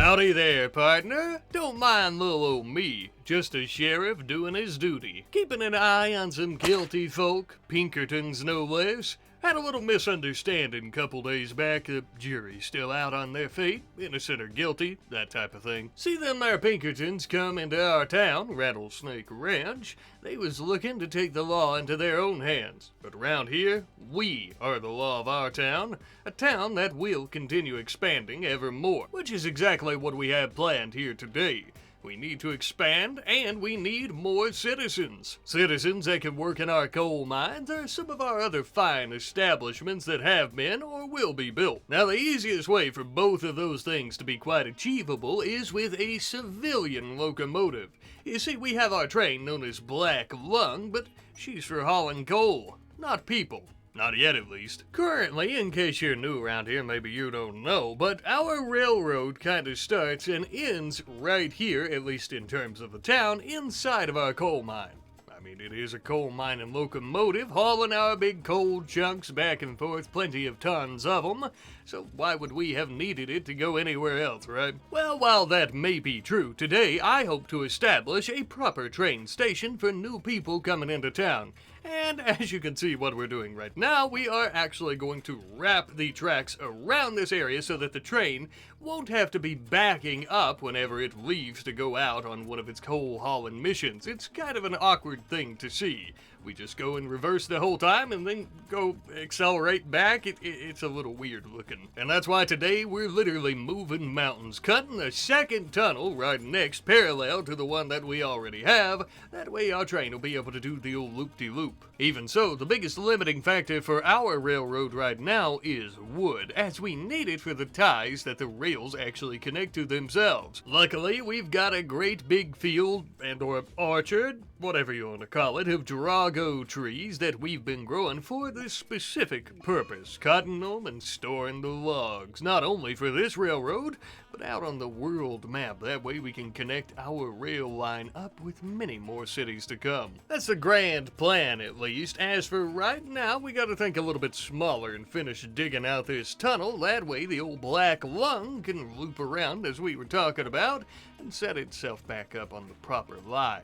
Howdy there, partner. Don't mind little old me, just a sheriff doing his duty, keeping an eye on some guilty folk, Pinkertons no less. Had a little misunderstanding a couple days back. The jury's still out on their fate, innocent or guilty, that type of thing. See them there Pinkertons come into our town, Rattlesnake Ranch. They was looking to take the law into their own hands. But around here, we are the law of our town, a town that will continue expanding ever more, which is exactly what we have planned here today. We need to expand, and we need more citizens. Citizens that can work in our coal mines or some of our other fine establishments that have been or will be built. Now, the easiest way for both of those things to be quite achievable is with a civilian locomotive. You see, we have our train known as Black Lung, but she's for hauling coal, not people. Not yet, at least. Currently, in case you're new around here, maybe you don't know, but our railroad kind of starts and ends right here, at least in terms of the town, inside of our coal mine. I mean, it is a coal mining locomotive, hauling our big coal chunks back and forth, plenty of tons of them, so why would we have needed it to go anywhere else, right? Well, while that may be true, today I hope to establish a proper train station for new people coming into town. And as you can see what we're doing right now, we are actually going to wrap the tracks around this area so that the train won't have to be backing up whenever it leaves to go out on one of its coal hauling missions. It's kind of an awkward thing to see. We just go in reverse the whole time and then go accelerate back. It's a little weird looking. And that's why today we're literally moving mountains, cutting a second tunnel right next parallel to the one that we already have. That way our train will be able to do the old loop-de-loop. Even so, the biggest limiting factor for our railroad right now is wood, as we need it for the ties that the rails actually connect to themselves. Luckily, we've got a great big field and/or orchard, whatever you want to call it, of Drago trees that we've been growing for this specific purpose, cutting them and storing the logs, not only for this railroad, but out on the world map. That way we can connect our rail line up with many more cities to come. That's the grand plan, at least. As for right now, we gotta think a little bit smaller and finish digging out this tunnel. That way the old Black Lung can loop around, as we were talking about, and set itself back up on the proper line.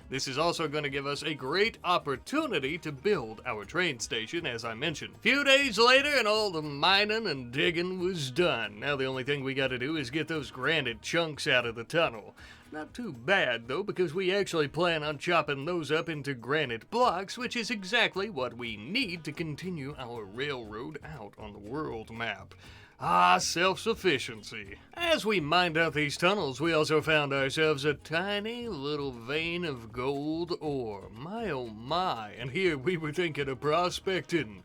This is also going to give us a great opportunity to build our train station, as I mentioned. A few days later, and all the mining and digging was done. Now the only thing we got to do is get those granite chunks out of the tunnel. Not too bad, though, because we actually plan on chopping those up into granite blocks, which is exactly what we need to continue our railroad out on the world map. Ah, self-sufficiency. As we mined out these tunnels, we also found ourselves a tiny little vein of gold ore. My oh my, and here we were thinking of prospecting.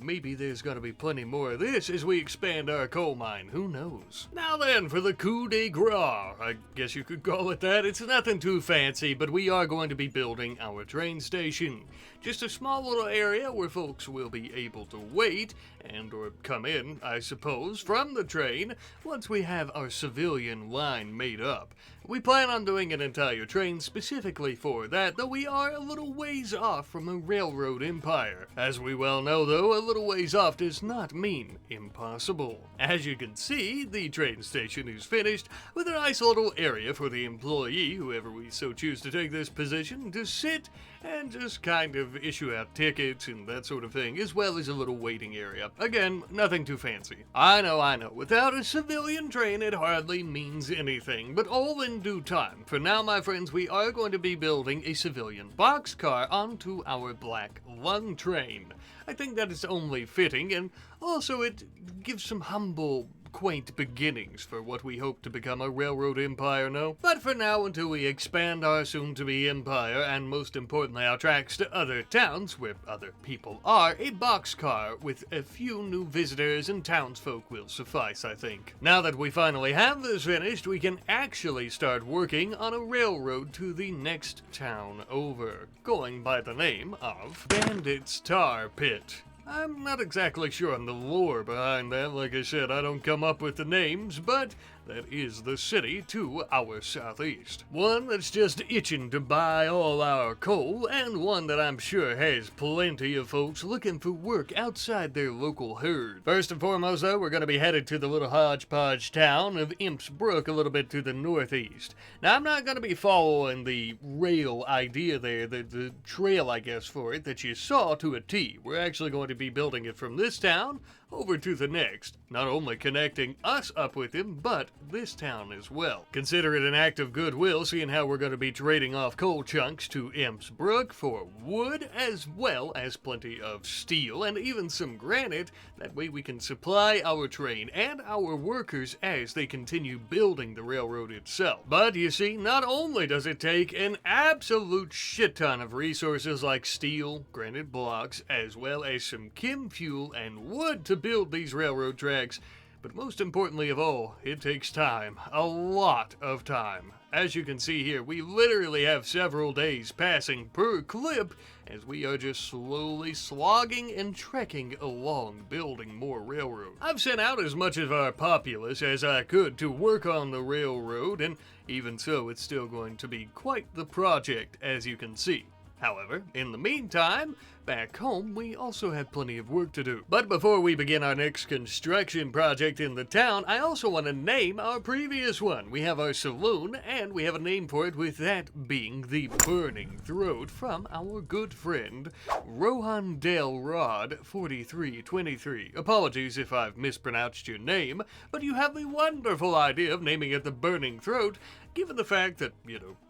Maybe there's gonna be plenty more of this as we expand our coal mine, who knows? Now then, for the coup de grace, I guess you could call it that. It's nothing too fancy, but we are going to be building our train station. Just a small little area where folks will be able to wait and/or come in, I suppose, from the train once we have our civilian line made up. We plan on doing an entire train specifically for that, though we are a little ways off from a railroad empire. As we well know, though, a little ways off does not mean impossible. As you can see, the train station is finished with a nice little area for the employee, whoever we so choose to take this position, to sit and just kind of issue out tickets and that sort of thing, as well as a little waiting area. Again, nothing too fancy. I know. Without a civilian train, it hardly means anything, but all in due time. For now, my friends, we are going to be building a civilian boxcar onto our Black Lung train. I think that is only fitting, and also it gives some humble, quaint beginnings for what we hope to become a railroad empire, no? But for now, until we expand our soon-to-be empire, and most importantly our tracks to other towns where other people are, a boxcar with a few new visitors and townsfolk will suffice, I think. Now that we finally have this finished, we can actually start working on a railroad to the next town over, going by the name of Bandit's Tar Pit. I'm not exactly sure on the lore behind that. Like I said, I don't come up with the names, but that is the city to our southeast. One that's just itching to buy all our coal, and one that I'm sure has plenty of folks looking for work outside their local herd. First and foremost, though, we're going to be headed to the little hodgepodge town of Imps Brook, a little bit to the northeast. Now, I'm not going to be following the rail idea there, the trail, I guess, for it, that you saw to a T. We're actually going to be building it from this town over to the next, not only connecting us up with him, but this town as well. Consider it an act of goodwill, seeing how we're going to be trading off coal chunks to Imps Brook for wood, as well as plenty of steel and even some granite. That way we can supply our train and our workers as they continue building the railroad itself. But you see, not only does it take an absolute shit ton of resources like steel, granite blocks, as well as some chem fuel and wood to build these railroad tracks, but most importantly of all, it takes time. A lot of time. As you can see here, we literally have several days passing per clip as we are just slowly slogging and trekking along building more railroad. I've sent out as much of our populace as I could to work on the railroad, and even so, it's still going to be quite the project, as you can see. However, in the meantime, back home, we also have plenty of work to do. But before we begin our next construction project in the town, I also want to name our previous one. We have our saloon, and we have a name for it, with that being the Burning Throat, from our good friend, Rohan Del Rod 4323. Apologies if I've mispronounced your name, but you have the wonderful idea of naming it the Burning Throat, given the fact that,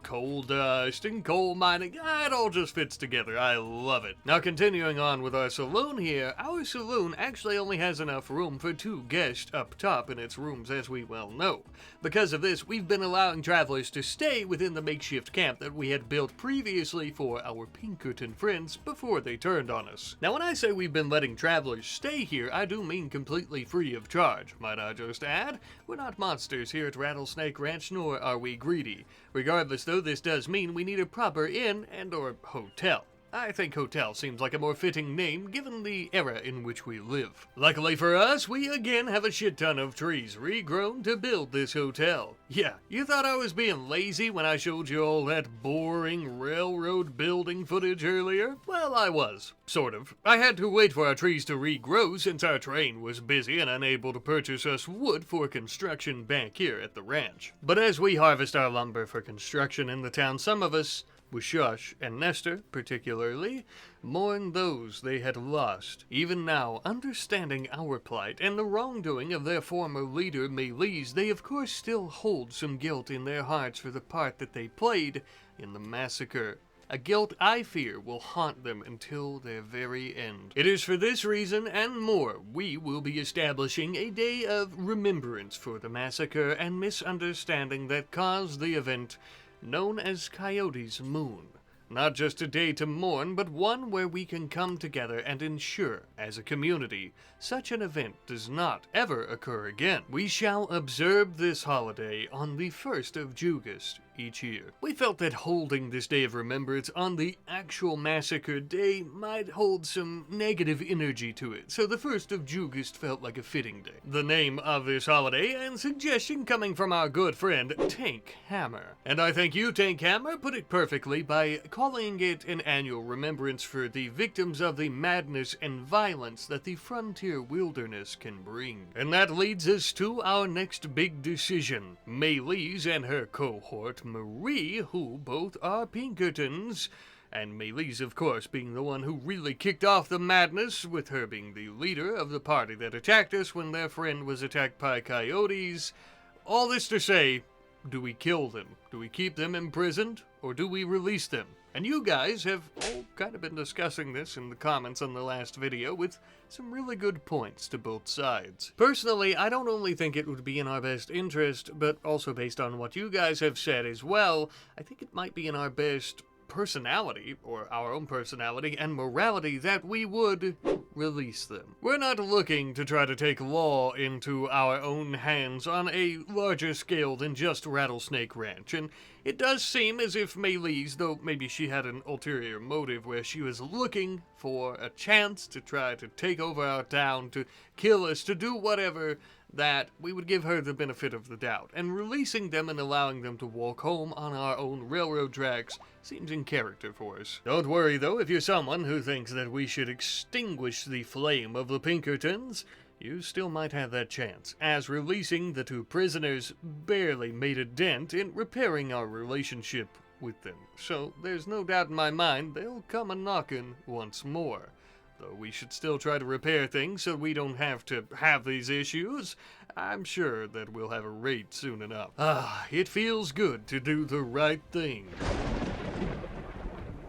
coal dust and coal mining, it all just fits together. I love it. Now, continuing on with our saloon here, our saloon actually only has enough room for 2 guests up top in its rooms, as we well know. Because of this, we've been allowing travelers to stay within the makeshift camp that we had built previously for our Pinkerton friends before they turned on us. Now, when I say we've been letting travelers stay here, I do mean completely free of charge. Might I just add, we're not monsters here at Rattlesnake Ranch, nor are we greedy. Regardless, though, this does mean we need a proper inn and/or hotel. I think hotel seems like a more fitting name given the era in which we live. Luckily for us, we again have a shit ton of trees regrown to build this hotel. Yeah, you thought I was being lazy when I showed you all that boring railroad building footage earlier? Well, I was. Sort of. I had to wait for our trees to regrow since our train was busy and unable to purchase us wood for construction back here at the ranch. But as we harvest our lumber for construction in the town, some of us, Wushush and Nestor, particularly, mourn those they had lost. Even now, understanding our plight and the wrongdoing of their former leader, Melis, they of course still hold some guilt in their hearts for the part that they played in the massacre. A guilt I fear will haunt them until their very end. It is for this reason and more we will be establishing a day of remembrance for the massacre and misunderstanding that caused the event known as Coyote's Moon. Not just a day to mourn, but one where we can come together and ensure, as a community, such an event does not ever occur again. We shall observe this holiday on the 1st of Jugust each year. We felt that holding this day of remembrance on the actual massacre day might hold some negative energy to it, so the 1st of Jugust felt like a fitting day. The name of this holiday, and suggestion coming from our good friend Tank Hammer. And I think you, Tank Hammer, put it perfectly by calling it an annual remembrance for the victims of the madness and violence that the frontier wilderness can bring. And that leads us to our next big decision. Melis and her cohort Marie, who both are Pinkertons, and Melis, of course, being the one who really kicked off the madness, with her being the leader of the party that attacked us when their friend was attacked by coyotes. All this to say, do we kill them? Do we keep them imprisoned? Or do we release them? And you guys have all kind of been discussing this in the comments on the last video with some really good points to both sides. Personally, I don't only think it would be in our best interest, but also based on what you guys have said as well, I think it might be in our best personality, or our own personality and morality, that we would release them. We're not looking to try to take law into our own hands on a larger scale than just Rattlesnake Ranch, and it does seem as if Melis, though maybe she had an ulterior motive where she was looking for a chance to try to take over our town, to kill us, to do whatever, that we would give her the benefit of the doubt, and releasing them and allowing them to walk home on our own railroad tracks seems in character for us. Don't worry though, if you're someone who thinks that we should extinguish the flame of the Pinkertons, you still might have that chance, as releasing the 2 prisoners barely made a dent in repairing our relationship with them. So there's no doubt in my mind they'll come a-knockin' once more. Though we should still try to repair things so we don't have to have these issues, I'm sure that we'll have a raid soon enough. It feels good to do the right thing.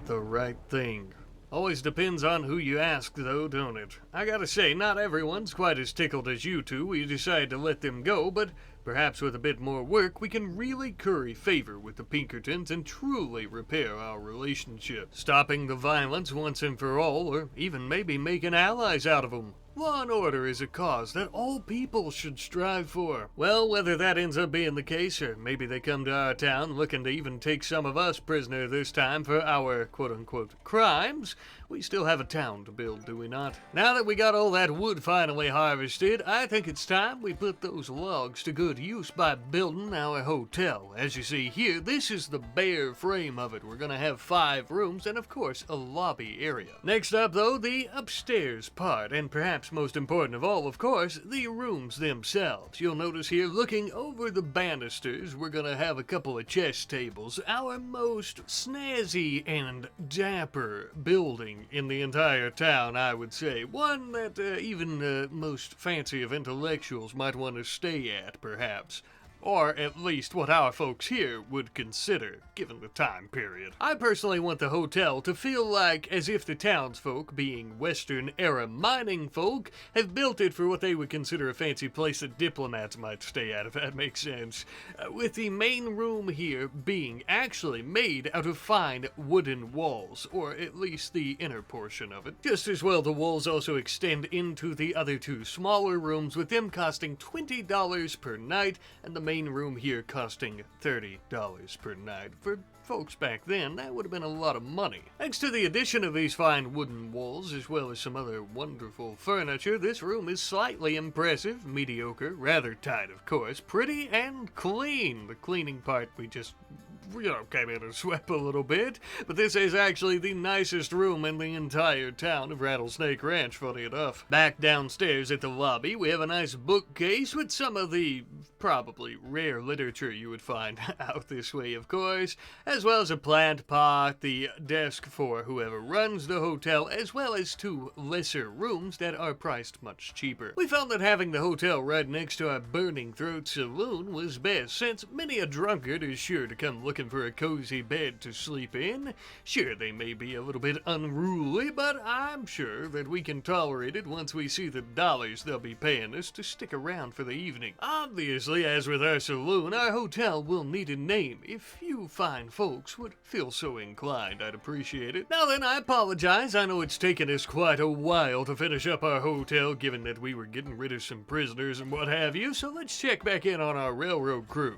The right thing. Always depends on who you ask though, don't it? I gotta say, not everyone's quite as tickled as you two. We decided to let them go, but perhaps with a bit more work, we can really curry favor with the Pinkertons and truly repair our relationship. Stopping the violence once and for all, or even maybe making allies out of them. Law and order is a cause that all people should strive for. Well, whether that ends up being the case, or maybe they come to our town looking to even take some of us prisoner this time for our quote-unquote crimes, we still have a town to build, do we not? Now that we got all that wood finally harvested, I think it's time we put those logs to good use by building our hotel. As you see here, this is the bare frame of it. We're gonna have 5 rooms and of course a lobby area. Next up though, the upstairs part, and perhaps most important of all, of course, the rooms themselves. You'll notice here, looking over the banisters, we're gonna have a couple of chess tables, our most snazzy and dapper building in the entire town, I would say. One that even most fancy of intellectuals might want to stay at, perhaps. Or at least what our folks here would consider, given the time period. I personally want the hotel to feel like as if the townsfolk, being Western-era mining folk, have built it for what they would consider a fancy place that diplomats might stay at, if that makes sense. With the main room here being actually made out of fine wooden walls, or at least the inner portion of it. Just as well, the walls also extend into the other 2 smaller rooms, with them costing $20 per night, and the main room here costing $30 per night. For folks back then, that would have been a lot of money. Thanks to the addition of these fine wooden walls, as well as some other wonderful furniture, this room is slightly impressive, mediocre, rather tight of course, pretty and clean. The cleaning part we just came in and swept a little bit, but this is actually the nicest room in the entire town of Rattlesnake Ranch, funny enough. Back downstairs at the lobby, we have a nice bookcase with some of the probably rare literature you would find out this way, of course, as well as a plant pot, the desk for whoever runs the hotel, as well as 2 lesser rooms that are priced much cheaper. We found that having the hotel right next to our Burning Throat saloon was best, since many a drunkard is sure to come looking for a cozy bed to sleep in. Sure, they may be a little bit unruly, but I'm sure that we can tolerate it once we see the dollars they'll be paying us to stick around for the evening. Obviously, as with our saloon, our hotel will need a name. If you fine folks would feel so inclined, I'd appreciate it. Now then, I apologize. I know it's taken us quite a while to finish up our hotel, given that we were getting rid of some prisoners and what have you, so let's check back in on our railroad crew.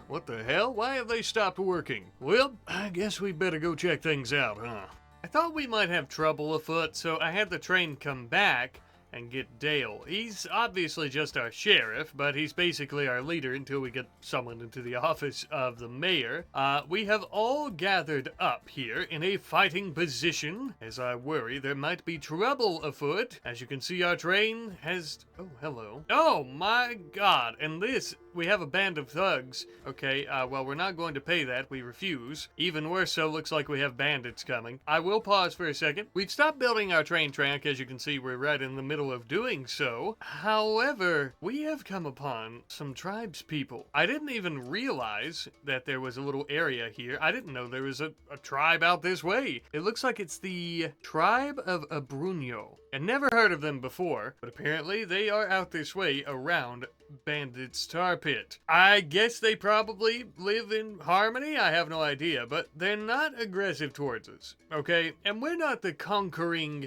What the hell? Why have they stopped working? Well, I guess we better go check things out, huh? I thought we might have trouble afoot, so I had the train come back and get Dale. He's obviously just our sheriff, but he's basically our leader until we get summoned into the office of the mayor. We have all gathered up here in a fighting position, as I worry there might be trouble afoot. As you can see, our train has... Oh, hello. Oh my god, and this... We have a band of thugs. Okay, well, we're not going to pay that. We refuse. Even worse so, looks like we have bandits coming. I will pause for a second. We've stopped building our train track. As you can see, we're right in the middle of doing so. However, we have come upon some tribes people. I didn't even realize that there was a little area here. I didn't know there was a tribe out this way. It looks like it's the tribe of Abrunyo. I never heard of them before, but apparently they are out this way around Bandit's Tar Pit. I guess they probably live in harmony? I have no idea, but they're not aggressive towards us, okay? And we're not the conquering,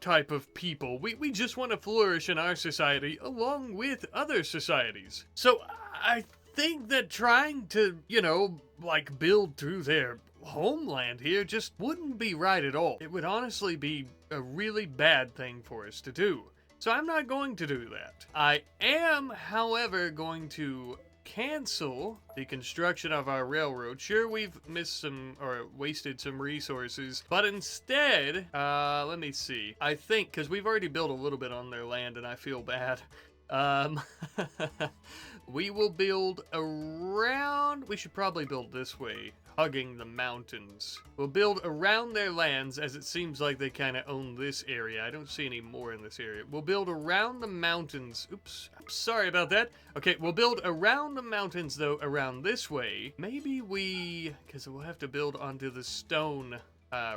type of people. We just want to flourish in our society along with other societies. So I think that trying to, build through their homeland here just wouldn't be right at all. It would honestly be a really bad thing for us to do. So I'm not going to do that. I am, however, going to cancel the construction of our railroad. Sure, we've missed some, or wasted some resources, but instead, let me see. I think, because we've already built a little bit on their land and I feel bad, we will build around, we should probably build this way, hugging the mountains. We'll build around their lands, as it seems like they kind of own this area. I don't see any more in this area. We'll build around the mountains. Oops, I'm sorry about that. Okay, we'll build around the mountains, though, around this way. Maybe because we'll have to build onto the stone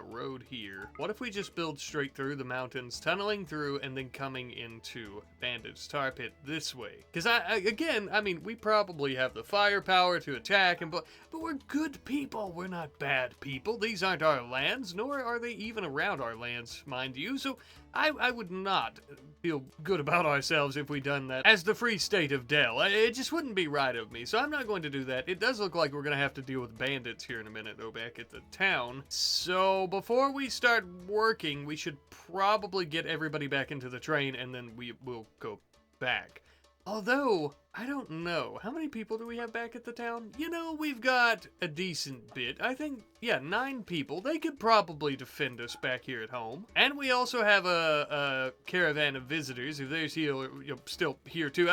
road here. What if we just build straight through the mountains, tunneling through, and then coming into Bandit's Tar Pit this way? Because again, I mean, we probably have the firepower to attack, but we're good people. We're not bad people. These aren't our lands, nor are they even around our lands, mind you. So I would not feel good about ourselves if we done that as the Free State of Dell. It just wouldn't be right of me, so I'm not going to do that. It does look like we're going to have to deal with bandits here in a minute, though, back at the town. So before we start working, we should probably get everybody back into the train, and then we will go back. Although, I don't know. How many people do we have back at the town? You know, we've got a decent bit. I think, yeah, 9 people. They could probably defend us back here at home. And we also have a caravan of visitors. If they're still here too,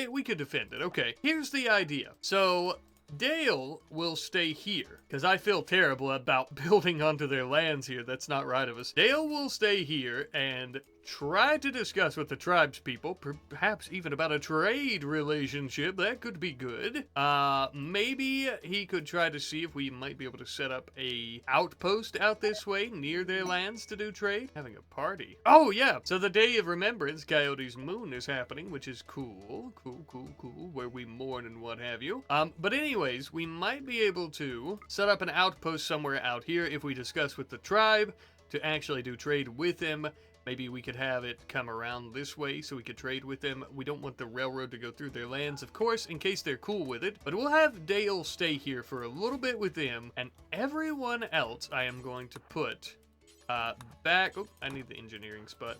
we could defend it. Okay, here's the idea. So Dale will stay here, because I feel terrible about building onto their lands here. That's not right of us. Dale will stay here and try to discuss with the tribespeople, perhaps even about a trade relationship. That could be good. Maybe he could try to see if we might be able to set up a outpost out this way near their lands to do trade. Having a party. Oh, yeah. So the Day of Remembrance, Coyote's Moon, is happening, which is cool. Cool, where we mourn and what have you. But anyways, we might be able to set up an outpost somewhere out here if we discuss with the tribe to actually do trade with them. Maybe we could have it come around this way so we could trade with them. We don't want the railroad to go through their lands, of course, in case they're cool with it. But we'll have Dale stay here for a little bit with them, and everyone else I am going to put back. Oh, I need the engineering spot.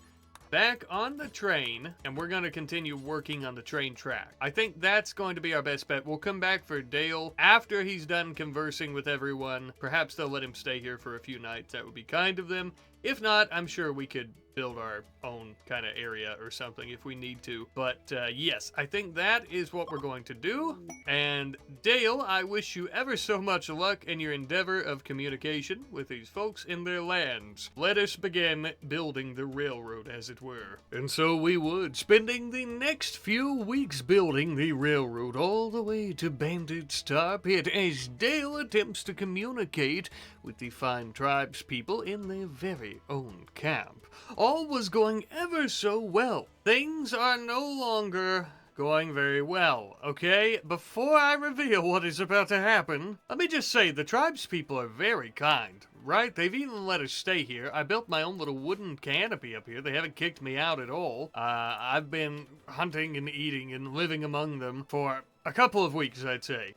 Back on the train, and we're going to continue working on the train track. I think that's going to be our best bet. We'll come back for Dale after he's done conversing with everyone. Perhaps they'll let him stay here for a few nights. That would be kind of them. If not, I'm sure we could build our own kind of area or something if we need to. But yes, I think that is what we're going to do. And Dale, I wish you ever so much luck in your endeavor of communication with these folks in their lands. Let us begin building the railroad, as it were. And so we would, spending the next few weeks building the railroad all the way to Bandit's Tar Pit as Dale attempts to communicate with the fine tribespeople in their very own camp. All was going ever so well. Things are no longer going very well, okay? Before I reveal what is about to happen, let me just say the tribespeople are very kind, right? They've even let us stay here. I built my own little wooden canopy up here. They haven't kicked me out at all. I've been hunting and eating and living among them for a couple of weeks, I'd say.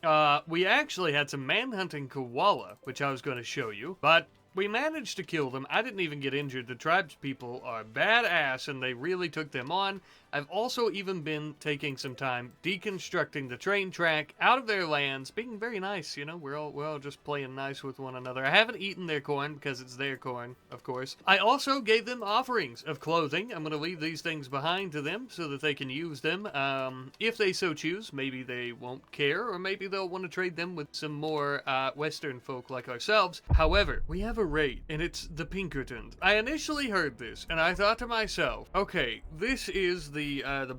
We actually had some manhunting koala, which I was going to show you, but we managed to kill them. I didn't even get injured. The tribespeople are badass, and they really took them on. I've also even been taking some time deconstructing the train track out of their lands, being very nice, you know, we're all just playing nice with one another. I haven't eaten their corn because it's their corn, of course. I also gave them offerings of clothing. I'm going to leave these things behind to them so that they can use them. If they so choose, maybe they won't care, or maybe they'll want to trade them with some more Western folk like ourselves. However, we have a raid, and it's the Pinkertons. I initially heard this, and I thought to myself, okay, this is the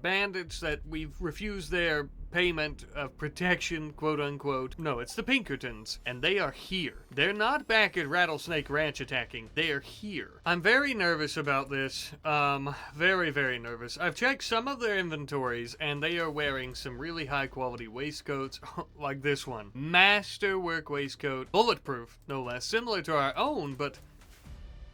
bandits that we've refused their payment of protection, quote-unquote. No, it's the Pinkertons, and they are here. They're not back at Rattlesnake Ranch attacking. They are here. I'm very nervous about this. Very, very nervous. I've checked some of their inventories, and they are wearing some really high-quality waistcoats, like this one. Masterwork waistcoat. Bulletproof, no less. Similar to our own, but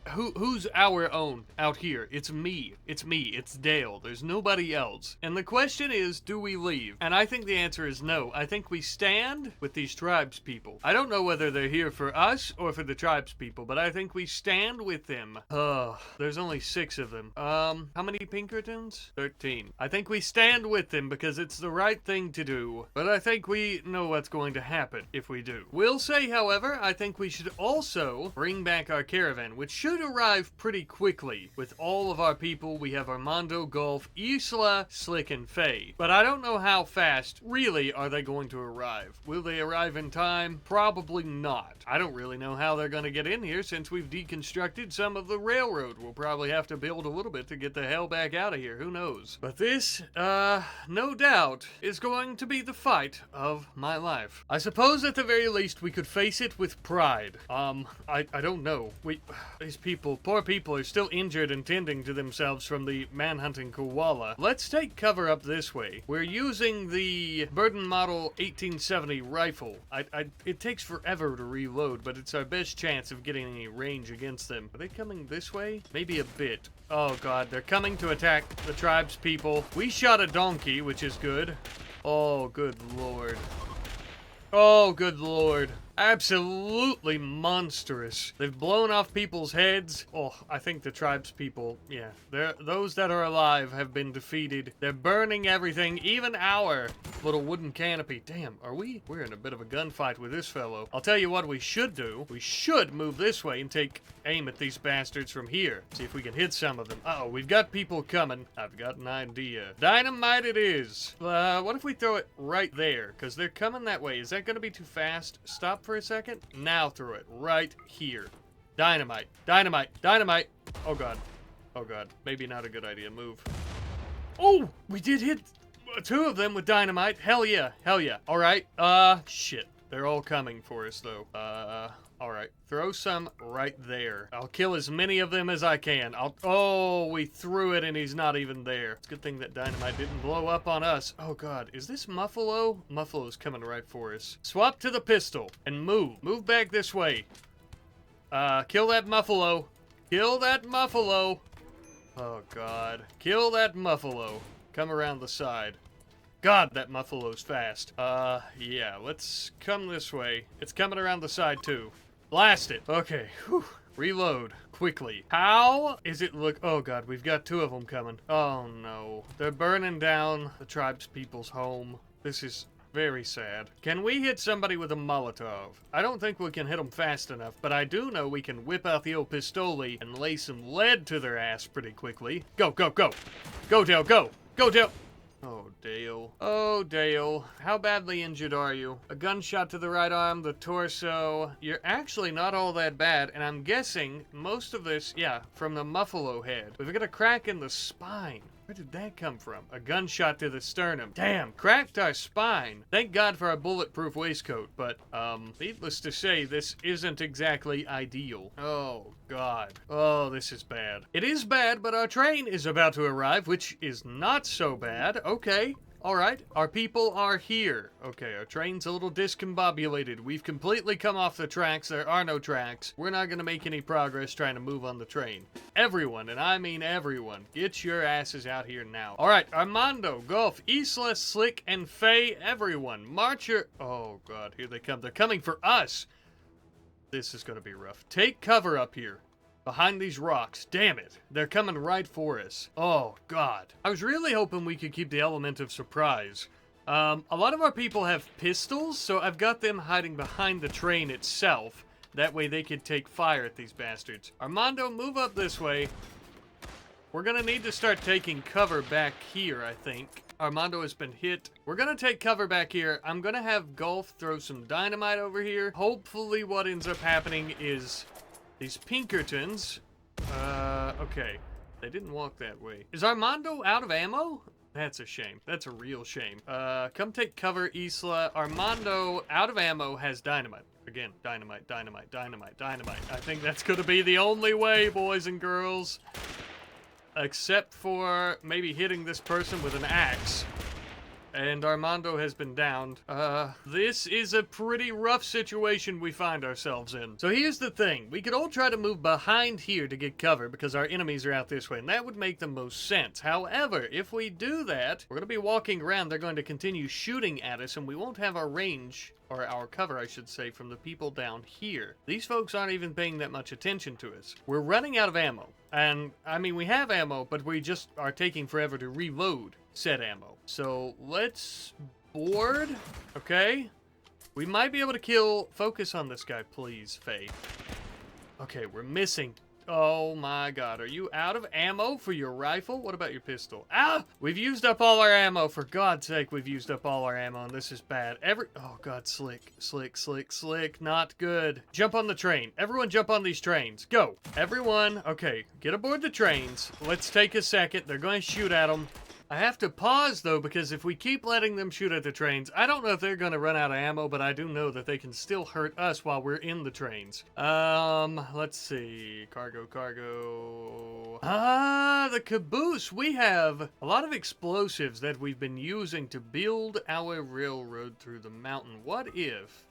who's our own out here? It's me. It's me. It's Dale. There's nobody else. And the question is, do we leave? And I think the answer is no. I think we stand with these tribes people. I don't know whether they're here for us or for the tribes people, but I think we stand with them. Oh, there's only 6 of them. How many Pinkertons? 13. I think we stand with them because it's the right thing to do. But I think we know what's going to happen if we do. We'll say, however, I think we should also bring back our caravan, which should arrive pretty quickly. With all of our people, we have Armando, Golf, Isla, Slick, and Faye. But I don't know how fast, really, are they going to arrive. Will they arrive in time? Probably not. I don't really know how they're going to get in here since we've deconstructed some of the railroad. We'll probably have to build a little bit to get the hell back out of here. Who knows? But this, no doubt, is going to be the fight of my life. I suppose at the very least we could face it with pride. I don't know. These people, poor people, are still injured and tending to themselves from the manhunting koala. Let's take cover up this way. We're using the Burden Model 1870 rifle. It takes forever to reload, but it's our best chance of getting any range against them. Are they coming this way? Maybe a bit. Oh god, they're coming to attack the tribes people. We shot a donkey, which is good. Oh, good lord. Oh, good lord. Absolutely monstrous. They've blown off people's heads. Oh, I think the tribes people, yeah. Those that are alive have been defeated. They're burning everything, even our little wooden canopy. Damn, we're in a bit of a gunfight with this fellow. I'll tell you what we should do. We should move this way and take aim at these bastards from here. See if we can hit some of them. Uh-oh, we've got people coming. I've got an idea. Dynamite it is. What if we throw it right there? Because they're coming that way. Is that going to be too fast? Stop for a second. Now throw it right here. Dynamite. Dynamite. Dynamite. Oh god. Oh god. Maybe not a good idea. Move. Oh! We did hit 2 of them with dynamite. Hell yeah. Hell yeah. Alright. Shit. They're all coming for us though. Alright. Throw some right there. I'll kill as many of them as I can. Oh, we threw it and he's not even there. It's a good thing that dynamite didn't blow up on us. Oh god, is this Muffalo? Muffalo's coming right for us. Swap to the pistol and move. Move back this way. Kill that Muffalo. Kill that Muffalo. Oh god. Kill that Muffalo. Come around the side. God, that Muffalo's fast. Yeah, let's come this way. It's coming around the side too. Blast it. Okay, whew. Reload. Quickly. How is it look? Oh god, we've got 2 of them coming. Oh no. They're burning down the tribes people's home. This is very sad. Can we hit somebody with a Molotov? I don't think we can hit them fast enough, but I do know we can whip out the old pistoli and lay some lead to their ass pretty quickly. Go, go, go. Go, Dale, go. Go, Dale. Oh, Dale. Oh, Dale. How badly injured are you? A gunshot to the right arm, the torso. You're actually not all that bad, and I'm guessing most of this, yeah, from the Muffalo head. We've got a crack in the spine. Where did that come from? A gunshot to the sternum. Damn, cracked our spine. Thank God for our bulletproof waistcoat, but, needless to say, this isn't exactly ideal. Oh, God. Oh, this is bad. It is bad, but our train is about to arrive, which is not so bad. Okay. Alright, our people are here. Okay, our train's a little discombobulated. We've completely come off the tracks. There are no tracks. We're not gonna make any progress trying to move on the train. Everyone, and I mean everyone, get your asses out here now. Alright, Armando, Golf, Isla, Slick, and Faye, everyone, march your... Oh god, here they come. They're coming for us. This is gonna be rough. Take cover up here. Behind these rocks. Damn it. They're coming right for us. Oh, God. I was really hoping we could keep the element of surprise. A lot of our people have pistols, so I've got them hiding behind the train itself. That way they could take fire at these bastards. Armando, move up this way. We're gonna need to start taking cover back here, I think. Armando has been hit. We're gonna take cover back here. I'm gonna have Golf throw some dynamite over here. Hopefully what ends up happening is... these Pinkertons, okay. They didn't walk that way. Is Armando out of ammo? That's a shame. That's a real shame. Come take cover, Isla. Armando, out of ammo, has dynamite. Again, dynamite, dynamite, dynamite, dynamite. I think that's gonna be the only way, boys and girls. Except for maybe hitting this person with an axe. and Armando has been downed. This is a pretty rough situation we find ourselves in. So here's the thing. We could all try to move behind here to get cover because our enemies are out this way, and that would make the most sense. However, if we do that, we're going to be walking around. They're going to continue shooting at us, and we won't have our range, or our cover, I should say, from the people down here. These folks aren't even paying that much attention to us. We're running out of ammo. And, I mean, we have ammo, but we just are taking forever to reload said ammo. So, let's board. Okay. We might be able to focus on this guy, please, Faye. Okay, we're missing. Oh my god, are you out of ammo for your rifle? What about your pistol? Ah! We've used up all our ammo. For God's sake, we've used up all our ammo, and this is bad. Oh god, slick. Not good. Jump on the train. Everyone jump on these trains. Go. Everyone. Okay, get aboard the trains. Let's take a second. They're going to shoot at them. I have to pause, though, because if we keep letting them shoot at the trains, I don't know if they're going to run out of ammo, but I do know that they can still hurt us while we're in the trains. Let's see. Cargo. Ah, the caboose. We have a lot of explosives that we've been using to build our railroad through the mountain. What if...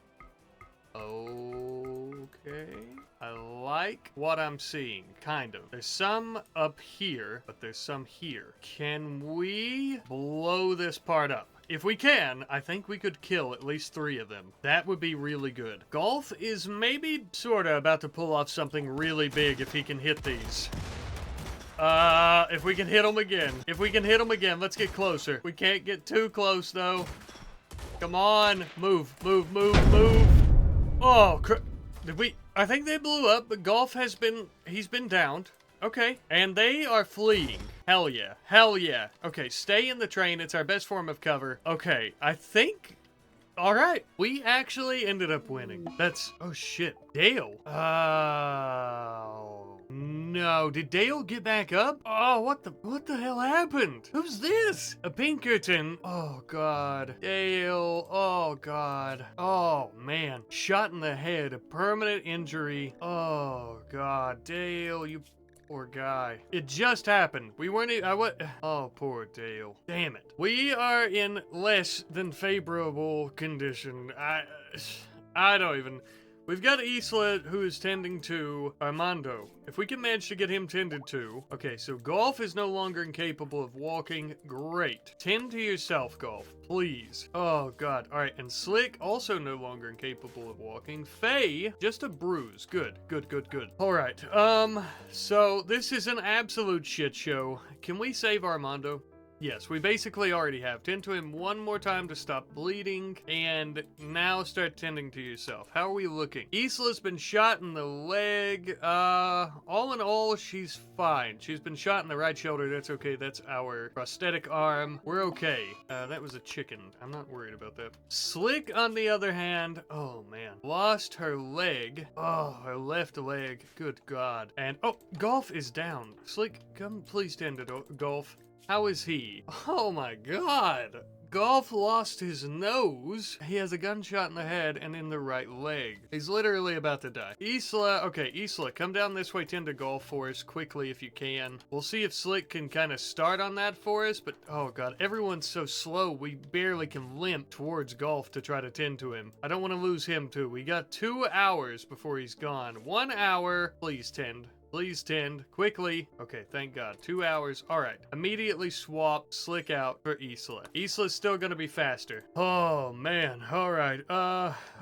Okay. I like what I'm seeing, kind of. There's some up here, but there's some here. Can we blow this part up? If we can, I think we could kill at least 3 of them. That would be really good. Golf is maybe sorta about to pull off something really big if he can hit these. If we can hit them again. Let's get closer. We can't get too close, though. Come on. Move. Oh, I think they blew up, but Golf he's been downed. Okay, and they are fleeing. Hell yeah. Okay, stay in the train. It's our best form of cover. Okay, I think... Alright, we actually ended up winning. Oh shit, Dale. Oh, no, did Dale get back up? Oh, what the hell happened? Who's this? A Pinkerton. Oh god. Dale, oh god. Oh man, shot in the head, a permanent injury. Oh god, Dale, you poor guy. It just happened. We weren't Oh, poor Dale. Damn it. We are in less than favorable condition. I don't even... We've got Isla, who is tending to Armando. If we can manage to get him tended to... Okay, so Golf is no longer incapable of walking. Great. Tend to yourself, Golf. Please. Oh, God. All right, and Slick, also no longer incapable of walking. Faye, just a bruise. Good. All right, so this is an absolute shit show. Can we save Armando? Yes, we basically already have. Tend to him one more time to stop bleeding, and now start tending to yourself. How are we looking? Isla's been shot in the leg. All in all, she's fine. She's been shot in the right shoulder. That's okay. That's our prosthetic arm. We're okay. That was a chicken. I'm not worried about that. Slick, on the other hand, oh man, lost her leg. Oh, her left leg. Good God. And, oh, Golf is down. Slick, come please tend to Golf. How is he? Oh my god! Golf lost his nose. He has a gunshot in the head and in the right leg. He's literally about to die. Isla, come down this way, tend to Golf for us quickly if you can. We'll see if Slick can kind of start on that for us, but oh god, everyone's so slow we barely can limp towards Golf to try to tend to him. I don't want to lose him too. We got 2 hours before he's gone. 1 hour. Please tend. Please tend. Quickly. Okay, thank God. 2 hours. Alright. Immediately swap Slick out for Isla. Isla's still gonna be faster. Oh, man. Alright.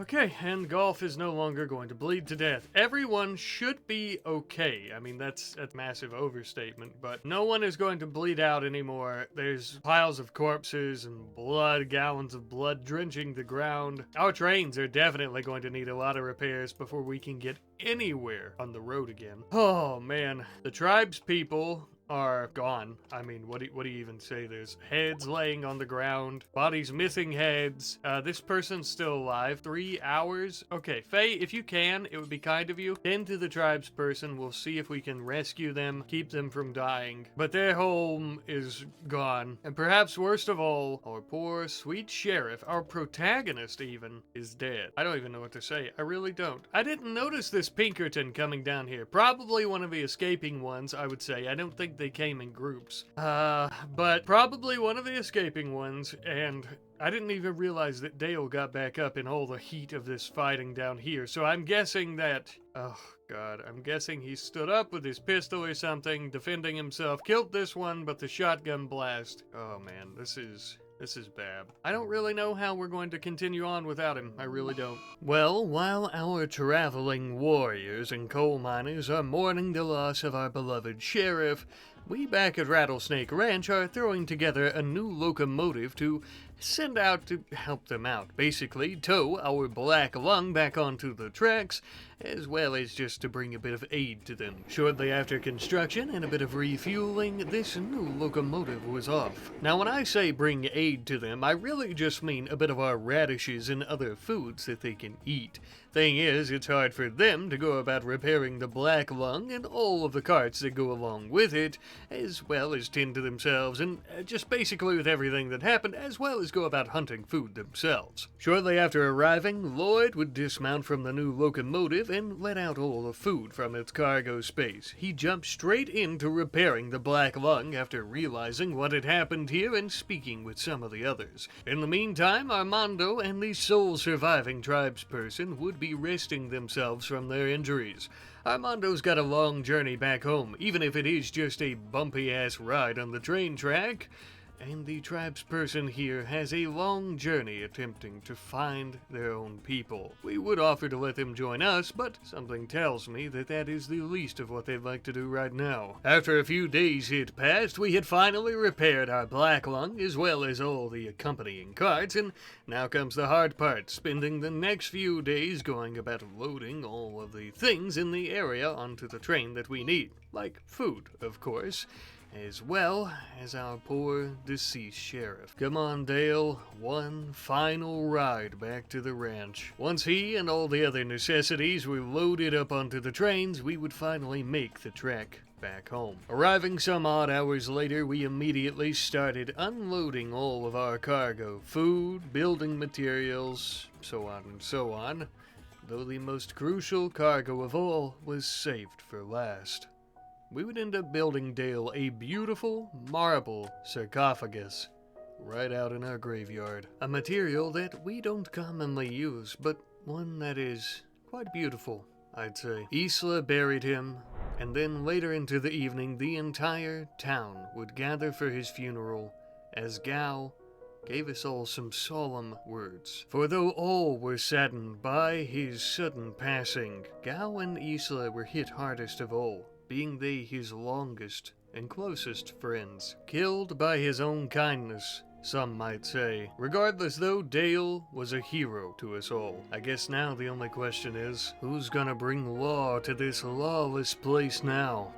Okay. And Golf is no longer going to bleed to death. Everyone should be okay. I mean, that's a massive overstatement, but no one is going to bleed out anymore. There's piles of corpses and blood, gallons of blood drenching the ground. Our trains are definitely going to need a lot of repairs before we can get anywhere on the road again. Oh man, the tribes people are gone. I mean, what do you even say? There's heads laying on the ground, bodies missing heads. This person's still alive. 3 hours. Okay, Faye, if you can, it would be kind of you. Tend to the tribes person. We'll see if we can rescue them, keep them from dying. But their home is gone. And perhaps worst of all, our poor sweet sheriff, our protagonist even, is dead. I don't even know what to say. I really don't. I didn't notice this Pinkerton coming down here. Probably one of the escaping ones, I would say. I don't think think they came in groups. But probably one of the escaping ones, and I didn't even realize that Dale got back up in all the heat of this fighting down here, so I'm guessing that... Oh, God, I'm guessing he stood up with his pistol or something, defending himself, killed this one, but the shotgun blast... Oh, man, this is bad. I don't really know how we're going to continue on without him. I really don't. Well, while our traveling warriors and coal miners are mourning the loss of our beloved sheriff, we back at Rattlesnake Ranch are throwing together a new locomotive to send out to help them out. Basically, tow our black lung back onto the tracks, as well as just to bring a bit of aid to them. Shortly after construction and a bit of refueling, this new locomotive was off. Now, when I say bring aid to them, I really just mean a bit of our radishes and other foods that they can eat. Thing is, it's hard for them to go about repairing the black lung and all of the carts that go along with it, as well as tend to themselves and just basically with everything that happened, as well as go about hunting food themselves. Shortly after arriving, Lloyd would dismount from the new locomotive and let out all the food from its cargo space. He jumped straight into repairing the black lung after realizing what had happened here and speaking with some of the others. In the meantime, Armando and the sole surviving tribesperson would be resting themselves from their injuries. Armando's got a long journey back home, even if it is just a bumpy-ass ride on the train track. And the tribesperson here has a long journey attempting to find their own people. We would offer to let them join us, but something tells me that that is the least of what they'd like to do right now. After a few days had passed, we had finally repaired our black lung, as well as all the accompanying carts, and now comes the hard part, spending the next few days going about loading all of the things in the area onto the train that we need. Like food, of course, as well as our poor deceased sheriff. Come on, Dale, one final ride back to the ranch. Once he and all the other necessities were loaded up onto the trains, we would finally make the trek back home. Arriving some odd hours later, we immediately started unloading all of our cargo, food, building materials, so on and so on, though the most crucial cargo of all was saved for last. We would end up building Dale a beautiful marble sarcophagus right out in our graveyard. A material that we don't commonly use, but one that is quite beautiful, I'd say. Isla buried him, and then later into the evening, the entire town would gather for his funeral as Gao gave us all some solemn words. For though all were saddened by his sudden passing, Gao and Isla were hit hardest of all, being they his longest and closest friends. Killed by his own kindness, some might say. Regardless though, Dale was a hero to us all. I guess now the only question is, who's gonna bring law to this lawless place now?